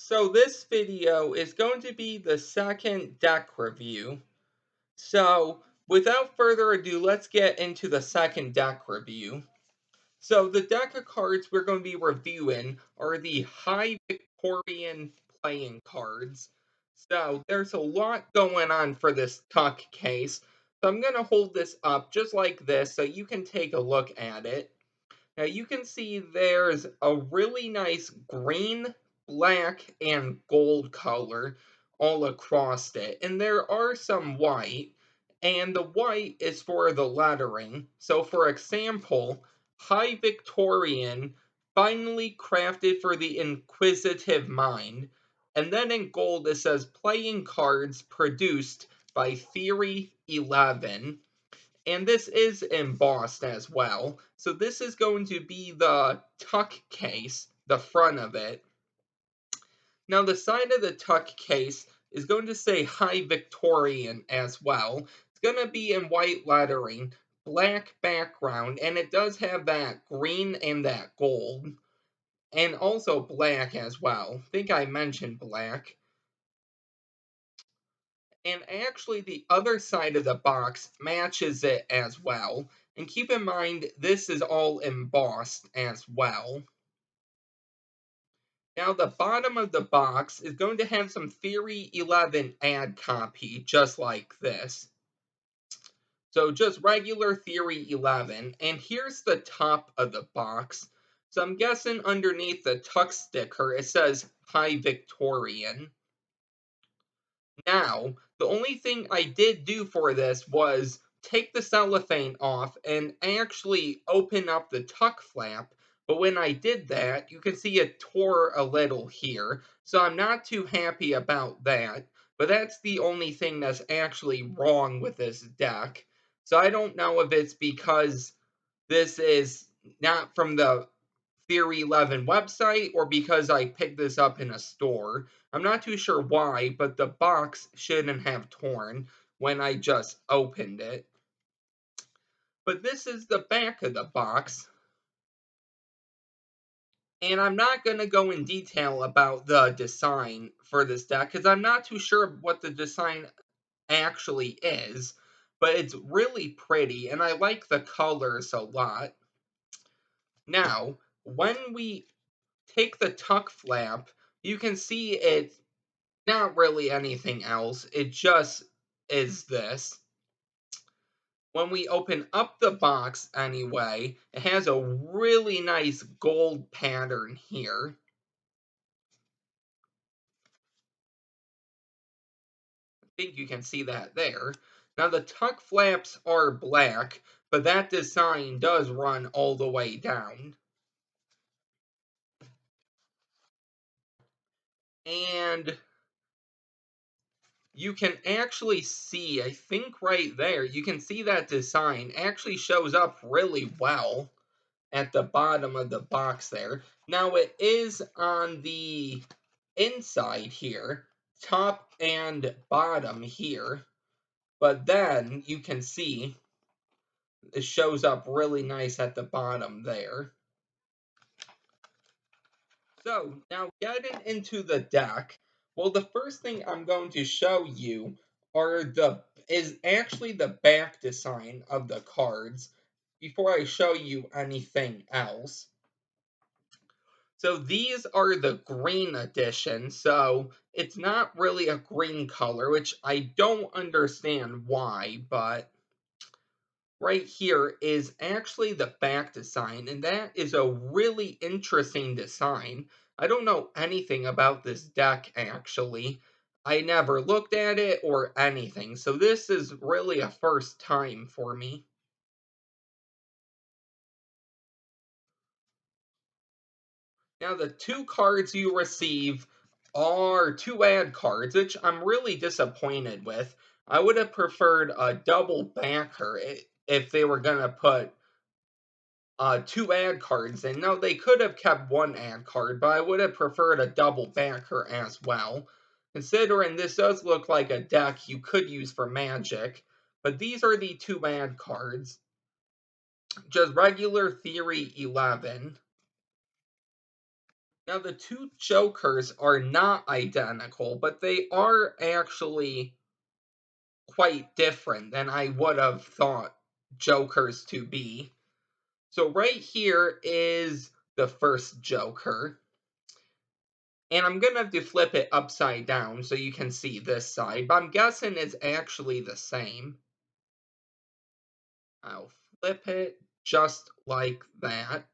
So this video is going to be the second deck review. So without further ado, let's get into the second deck review. So the deck of cards we're going to be reviewing are the High Victorian playing cards. So there's a lot going on for this tuck case. So I'm going to hold this up just like this so you can take a look at it. Now you can see there's a really nice green, black, and gold color all across it. And there are some white, and the white is for the lettering. So for example, High Victorian, finally crafted for the inquisitive mind. And then in gold it says playing cards produced by Theory 11. And this is embossed as well. So this is going to be the tuck case, the front of it. Now the side of the tuck case is going to say High Victorian as well. It's going to be in white lettering, black background, and it does have that green and that gold. And also black as well. I think I mentioned black. And actually the other side of the box matches it as well. And keep in mind, this is all embossed as well. Now the bottom of the box is going to have some Theory 11 ad copy, just like this. So just regular Theory 11. And here's the top of the box. So I'm guessing underneath the tuck sticker, it says High Victorian. Now, the only thing I did do for this was take the cellophane off and actually open up the tuck flap. But when I did that, you can see it tore a little here. So I'm not too happy about that. But that's the only thing that's actually wrong with this deck. So I don't know if it's because this is not from the Theory 11 website or because I picked this up in a store. I'm not too sure why, but the box shouldn't have torn when I just opened it. But this is the back of the box. And I'm not going to go in detail about the design for this deck because I'm not too sure what the design actually is. But it's really pretty and I like the colors a lot. Now, when we take the tuck flap, you can see it's not really anything else. It just is this. When we open up the box anyway, it has a really nice gold pattern here. I think you can see that there. Now the tuck flaps are black, but that design does run all the way down. And you can actually see, I think right there, you can see that design actually shows up really well at the bottom of the box there. Now it is on the inside here, top and bottom here, but then you can see it shows up really nice at the bottom there. So now getting into the deck, well, the first thing I'm going to show you is actually the back design of the cards before I show you anything else. So these are the green edition, so it's not really a green color, which I don't understand why, but right here is actually the back design, and that is a really interesting design. I don't know anything about this deck, actually. I never looked at it or anything, so this is really a first time for me. Now, the two cards you receive are two ad cards, which I'm really disappointed with. I would have preferred a double backer if they were going to put two ad cards in. No, they could have kept one ad card, but I would have preferred a double backer as well. Considering this does look like a deck you could use for Magic, but these are the two ad cards. Just regular Theory 11. Now, the two Jokers are not identical, but they are actually quite different than I would have thought Jokers to be. So, right here is the first Joker. And I'm going to have to flip it upside down so you can see this side, but I'm guessing it's actually the same. I'll flip it just like that.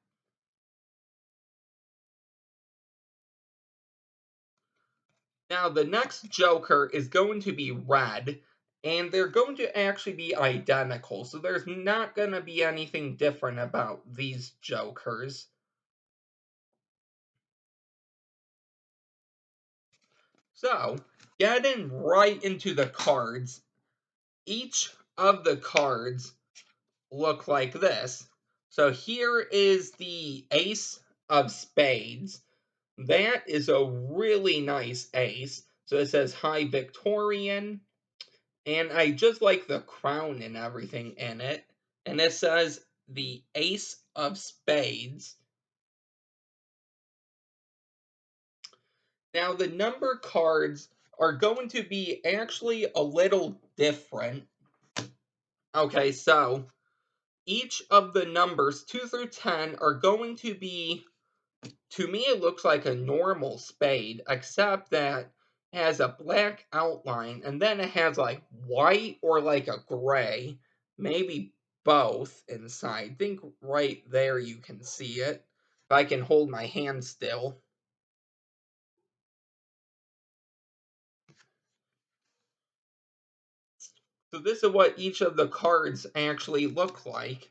Now, the next Joker is going to be red, and they're going to actually be identical, so there's not going to be anything different about these Jokers. So, getting right into the cards, each of the cards look like this. So here is the Ace of Spades. That is a really nice ace. So it says Hi Victorian. And I just like the crown and everything in it. And it says the Ace of Spades. Now the number cards are going to be actually a little different. Okay, so each of the numbers 2 through 10 are going to be, to me, it looks like a normal spade, except that it has a black outline and then it has like white or like a gray, maybe both inside. I think right there you can see it. If I can hold my hand still. So this is what each of the cards actually look like.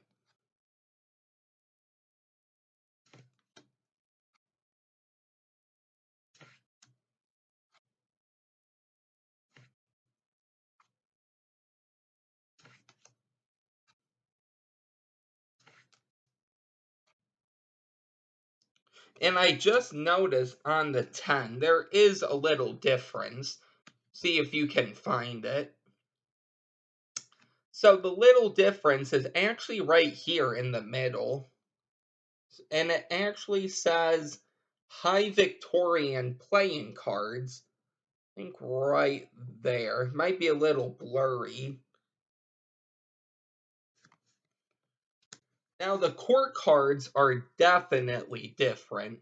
And I just noticed on the 10, there is a little difference. See if you can find it. So the little difference is actually right here in the middle. And it actually says High Victorian playing cards. I think right there. It might be a little blurry. Now the court cards are definitely different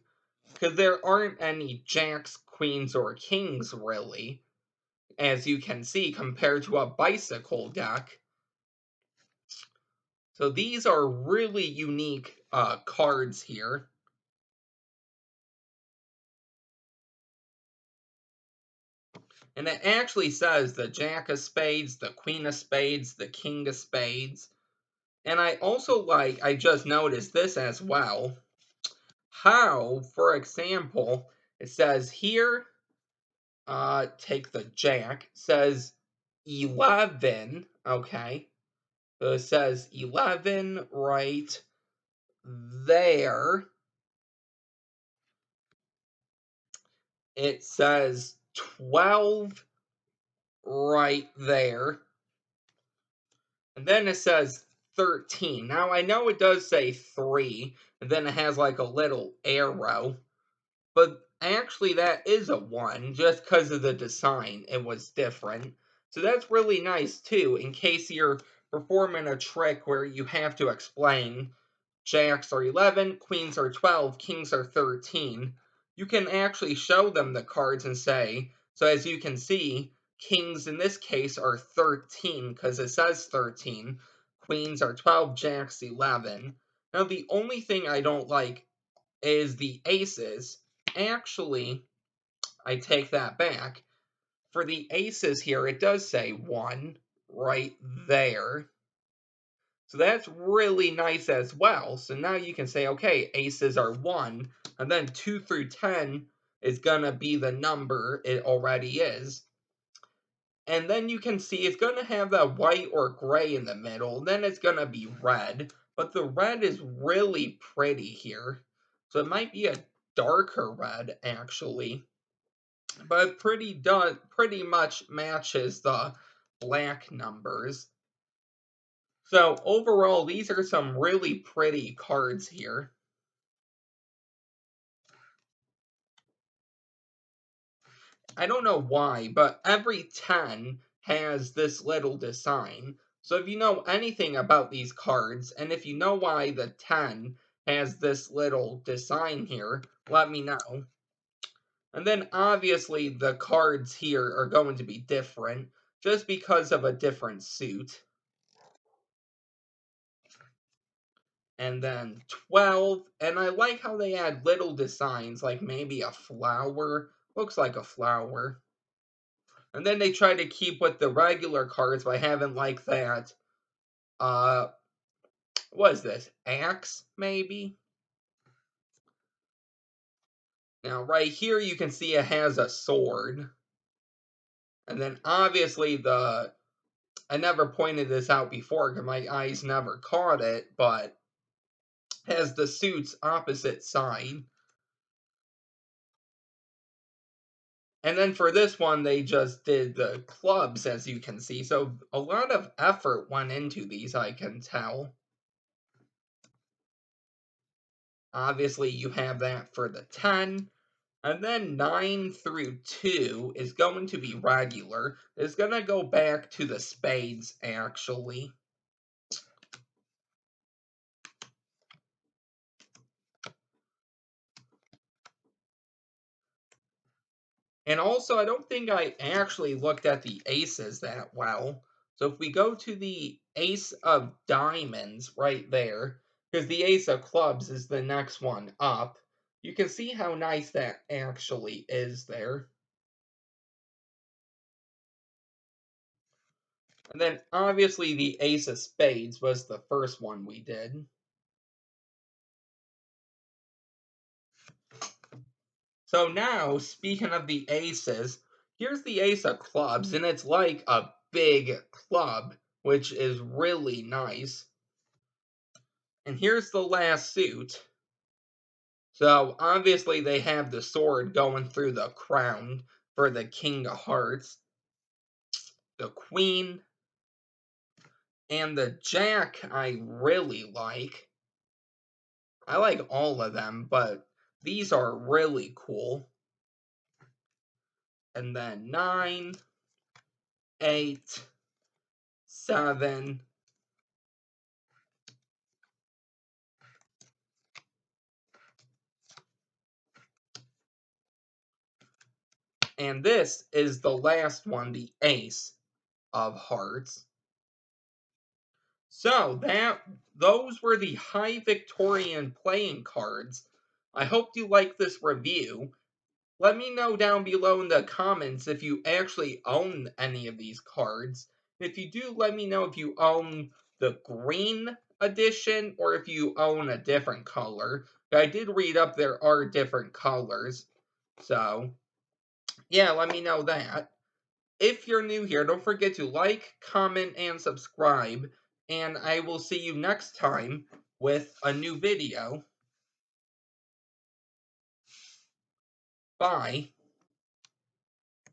because there aren't any jacks, queens, or kings really, as you can see, compared to a bicycle deck. So these are really unique cards here. And it actually says the Jack of Spades, the Queen of Spades, the King of Spades. And I also I just noticed this as well. How, for example, it says here, take the Jack, says 11, okay? So it says 11 right there. It says 12 right there. And then it says 13. Now I know it does say 3, and then it has like a little arrow, but actually that is a 1 just because of the design. It was different. So that's really nice too, in case you're performing a trick where you have to explain jacks are 11, queens are 12, kings are 13. You can actually show them the cards and say, so as you can see, kings in this case are 13 because it says 13. Queens are 12, jacks 11. Now the only thing I don't like is the aces. Actually, I take that back. For the aces here, it does say 1 right there. So that's really nice as well. So now you can say, okay, aces are 1, and then 2 through 10 is going to be the number it already is. And then you can see it's going to have that white or gray in the middle. Then it's going to be red. But the red is really pretty here. So it might be a darker red, actually. But it pretty much matches the black numbers. So overall, these are some really pretty cards here. I don't know why, but every 10 has this little design. So if you know anything about these cards, and if you know why the 10 has this little design here, let me know. And then obviously the cards here are going to be different, just because of a different suit. And then 12, and I like how they add little designs, like maybe a flower. Looks like a flower. And then they try to keep with the regular cards by having like that, uh, what is this? Axe, maybe? Now, right here you can see it has a sword. And then obviously I never pointed this out before because my eyes never caught it, but has the suit's opposite side. And then for this one, they just did the clubs, as you can see. So a lot of effort went into these, I can tell. Obviously, you have that for the 10. And then 9 through 2 is going to be regular. It's going to go back to the spades, actually. And also, I don't think I actually looked at the aces that well. So if we go to the ace of diamonds right there, because the ace of clubs is the next one up, you can see how nice that actually is there. And then obviously the ace of spades was the first one we did. So now, speaking of the aces, here's the ace of clubs, and it's like a big club, which is really nice. And here's the last suit. So obviously they have the sword going through the crown for the King of Hearts, the Queen, and the Jack I really like. I like all of them, but these are really cool. And then 9, 8, 7, and this is the last one, the Ace of Hearts. So those were the High Victorian playing cards. I hope you like this review. Let me know down below in the comments if you actually own any of these cards. If you do, let me know if you own the green edition or if you own a different color. I did read up there are different colors. So, yeah, let me know that. If you're new here, don't forget to like, comment, and subscribe. And I will see you next time with a new video. Bye.